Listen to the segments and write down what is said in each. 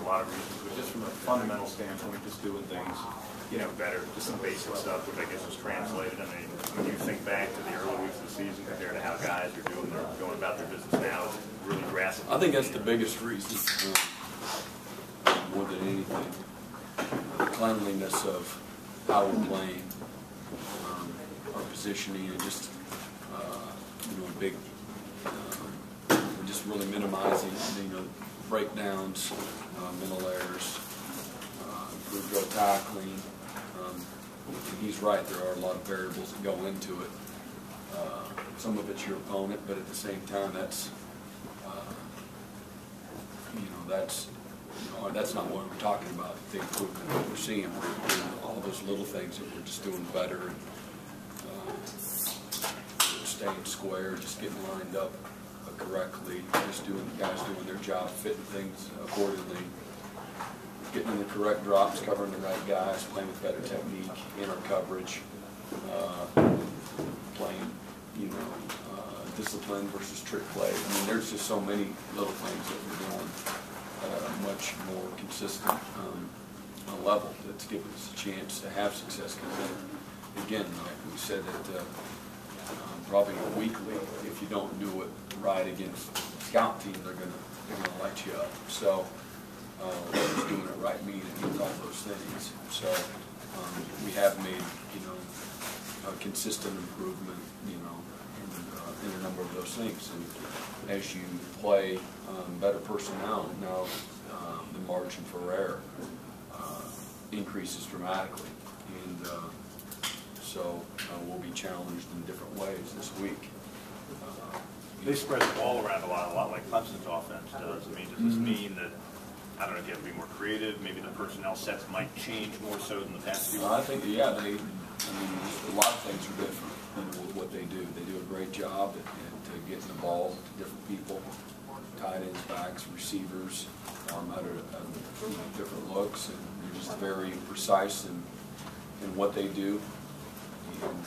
lot of reasons, but just from a fundamental standpoint, just doing things, better. Just some basic stuff, which I guess is translated. I mean, when you think back to the early weeks of the season compared to how guys are going about their business now, it's really drastic. I think that's the biggest reason, more than anything. The cleanliness of how we're playing, our positioning, and just big, just really minimizing breakdowns, mental errors, improved road tackling. And he's right, there are a lot of variables that go into it. Some of it's your opponent, but at the same time, that's that's not what we're talking about. The improvement that we're seeing, we're doing all those little things that we're just doing better. And, staying square, just getting lined up correctly, just guys doing their job, fitting things accordingly, getting in the correct drops, covering the right guys, playing with better technique in our coverage, playing, discipline versus trick play. I mean, there's just so many little things that we're doing at a much more consistent level that's given us a chance to have success. Because again, like we said, that probably weekly, if you don't do it right against the scout team, they're gonna light you up. So just doing it right means all those things. So we have made a consistent improvement in a number of those things. And as you play better personnel, now the margin for error increases dramatically. And so we'll be challenged in different ways this week. They spread the ball around a lot like Clemson's offense does. I mean, does this mean that, I don't know, if you have to be more creative, maybe the personnel sets might change more so than the past few weeks? I think, yeah, a lot of things are different with what they do. They do a great job at getting the ball to different people, tight ends, backs, receivers, out of different looks, and they're just very precise in what they do. And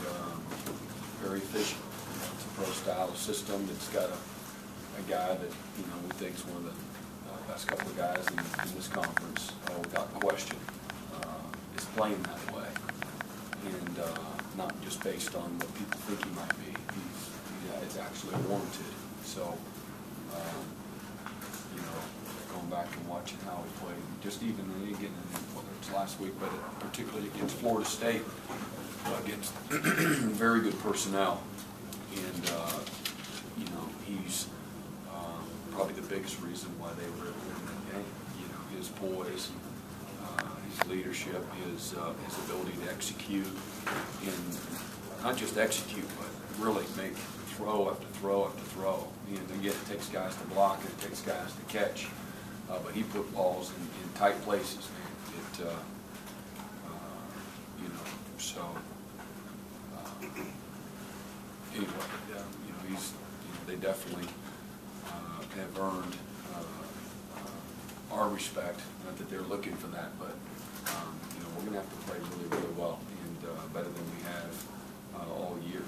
very efficient. It's a pro-style system that's got a guy that we think is one of the best couple of guys in this conference, without question, is playing that way, and not just based on what people think he might be. It's actually warranted. So, going back and watching how he played, just even again, whether it's last week, but particularly against Florida State. Against very good personnel, and he's probably the biggest reason why they were able to win that game. His poise, his leadership, his ability to execute, and not just execute, but really make throw after throw after throw. And again, it takes guys to block, and it takes guys to catch, but he put balls in tight places. So. Anyway, they definitely have earned our respect. Not that they're looking for that, but we're going to have to play really, really well and better than we have all year.